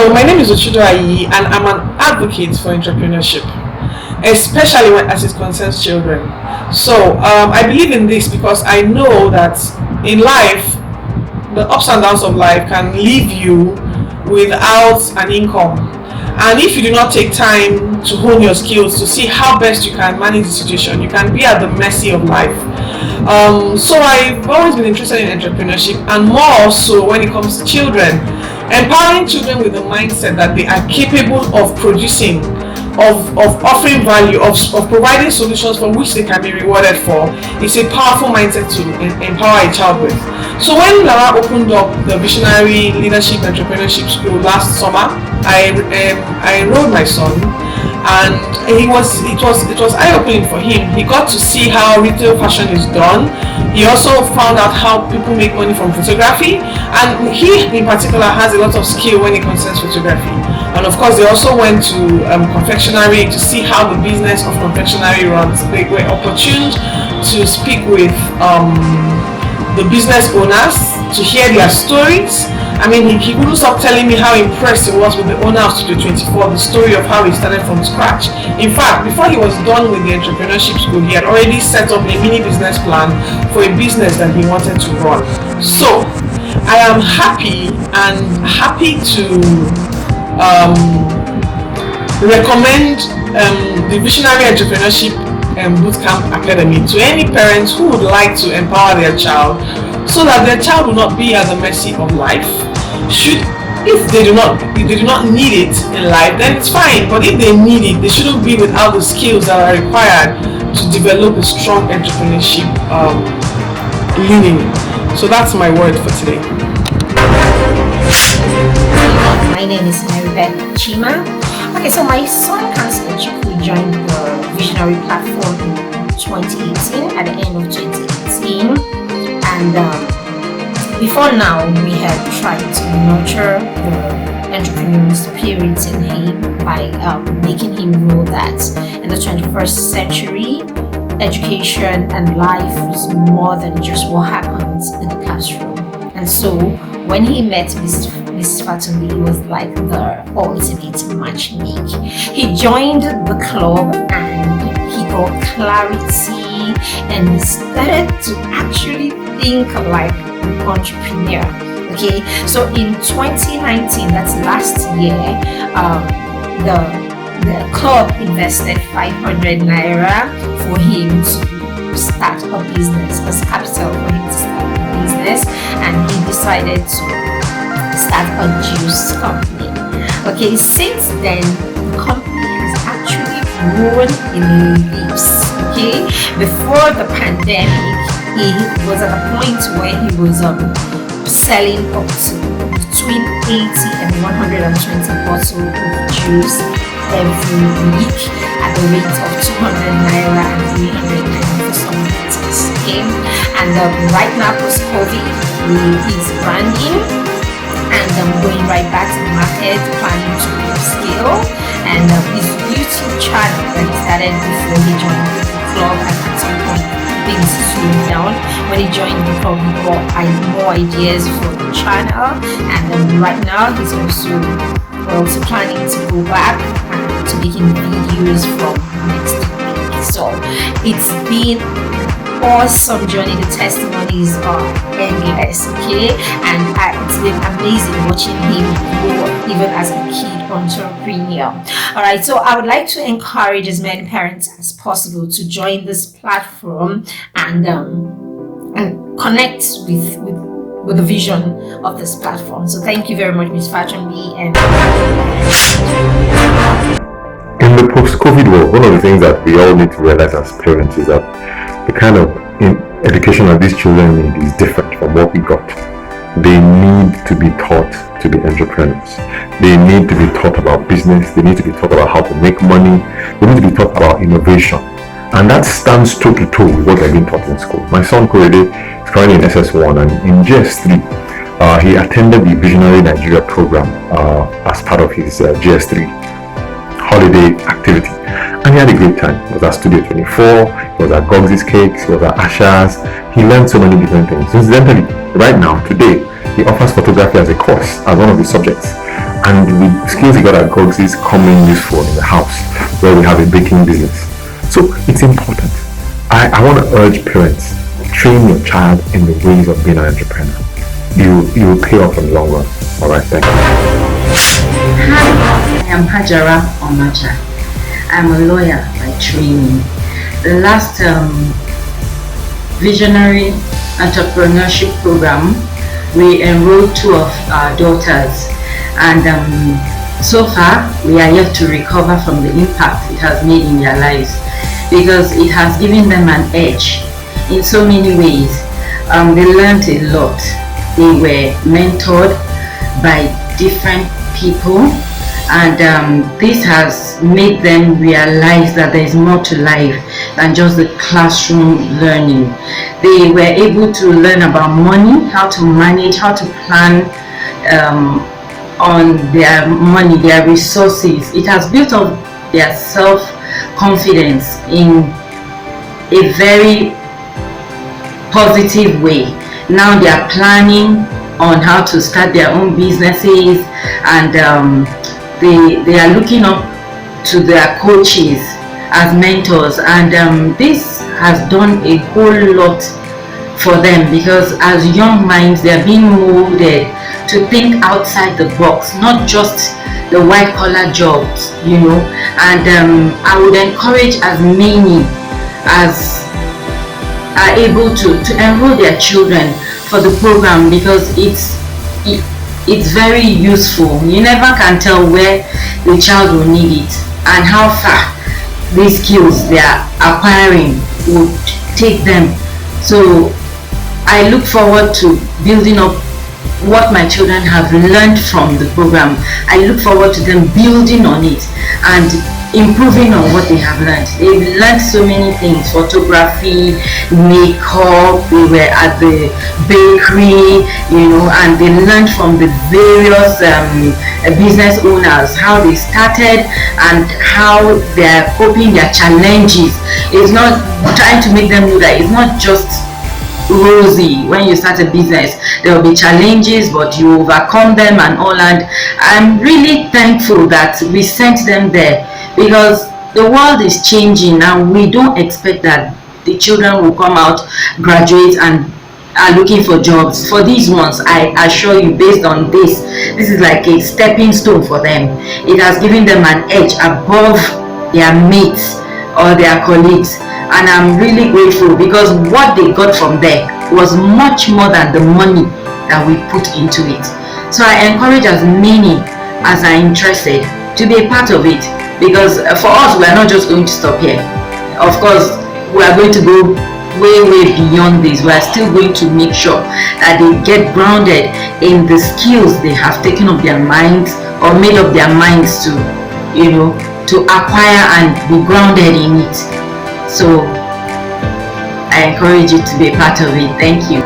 So, my name is Ochido Ayi, and I'm an advocate for entrepreneurship, especially as it concerns children. So, I believe in this because I know that in life, the ups and downs of life can leave you without an income. And if you do not take time to hone your skills to see how best you can manage the situation, you can be at the mercy of life. So I've always been interested in entrepreneurship, and more so when it comes to children, empowering children with the mindset that they are capable of producing, of offering value, of providing solutions for which they can be rewarded for. It's a powerful mindset to empower a child with. So when Lara opened up the Visionary Leadership Entrepreneurship School last summer, I enrolled my son, and it was eye-opening for him. He got to see how retail fashion is done. He also found out how people make money from photography, and he in particular has a lot of skill when it concerns photography. And of course, they also went to confectionery to see how the business of confectionery runs. They were opportune to speak with the business owners to hear their stories. I mean, he couldn't stop telling me how impressed he was with the owner of Studio 24, the story of how he started from scratch. In fact, before he was done with the entrepreneurship school, he had already set up a mini business plan for a business that he wanted to run. So, I am happy to recommend the Visionary Entrepreneurship Bootcamp Academy to any parents who would like to empower their child so that their child will not be at the mercy of life. If they do not need it in life, then it's fine. But if they need it, they shouldn't be without the skills that are required to develop a strong entrepreneurship leaning. So that's my word for today. My name is Maribeth Chima. Okay, so my son consistently joined the Visionary platform in 2018, at the end of 2018, and before now we had tried to nurture the entrepreneurial spirit in him by making him know that in the 21st century, education and life is more than just what happens in the classroom. And so when he met Miss Fatunbi, it was like the ultimate matchmake. He joined the club and he got clarity and started to actually think like an entrepreneur. Okay, so in 2019, that's last year, the club invested 500 naira for him to start a business, as capital for him to start a business, and he decided to start a juice company. Okay, since then the company has actually grown in leaps. Okay, before the pandemic, he was at a point where he was selling up to between 80 and 120 bottles of juice every week at the rate of 200 naira and 300 naira for some bottles. Okay, and right now post-COVID, he is branding and going right back to the market, planning to scale, and his YouTube channel that he started before he joined the club, and at some point things slowed down. When he joined the club, he got more ideas for the channel, and right now he's also planning to go back to making videos from next week. So it's been awesome journey. The testimonies are endless, okay, and it's been amazing watching him grow even as a kid entrepreneur. All right, so I would like to encourage as many parents as possible to join this platform and connect with the vision of this platform. So thank you very much, Ms. Fatunbi. And in the post-COVID world, one of the things that we all need to realize as parents is that the kind of education that these children need is different from what we got. They need to be taught to be entrepreneurs. They need to be taught about business. They need to be taught about how to make money. They need to be taught about innovation. And that stands toe to toe with what they're being taught in school. My son Korede is currently in SS1, and in GS3, he attended the Visionary Nigeria program as part of his GS3 holiday activity, and he had a great time. He was at Studio 24, he was at Gogsy's Cakes, he was at Asha's. He learned so many different things. Incidentally, right now, today, he offers photography as a course, as one of his subjects. And with skills he got at Gogs is coming useful in the house where we have a baking business. So it's important. I want to urge parents, train your child in the ways of being an entrepreneur. You will pay off in the long run. All right, thank you. Hi, I am Hajara Omacha. I'm a lawyer by training. The last visionary entrepreneurship program, we enrolled 2 of our daughters, and so far we are yet to recover from the impact it has made in their lives, because it has given them an edge in so many ways. They learned a lot. They were mentored by different people, and this has made them realize that there is more to life than just the classroom learning. They were able to learn about money, how to manage, how to plan on their money, their resources. It has built up their self-confidence in a very positive way. Now they are planning on how to start their own businesses, and they are looking up to their coaches as mentors, and this has done a whole lot for them, because as young minds they are being molded to think outside the box, not just the white collar jobs, and I would encourage as many as are able to enroll their children for the program, because it's very useful. You never can tell where the child will need it and how far these skills they are acquiring would take them. So I look forward to building up what my children have learned from the program. I look forward to them building on it and improving on what they have learned. They've learned so many things: photography, makeup. They were at the bakery, and they learned from the various business owners how they started and how they're coping their challenges. It's not trying to make them know that it's not just rosy when you start a business. There will be challenges, but you overcome them and all. And I'm really thankful that we sent them there, because the world is changing and we don't expect that the children will come out, graduate, and are looking for jobs. For these ones, I assure you, based on this is like a stepping stone for them. It has given them an edge above their mates or their colleagues, and I'm really grateful, because what they got from there was much more than the money that we put into it. So I encourage as many as are interested to be a part of it, because for us, we are not just going to stop here. Of course, we are going to go way beyond this. We are still going to make sure that they get grounded in the skills they have taken up their minds or made up their minds to acquire and be grounded in it. So I encourage you to be a part of it. Thank you.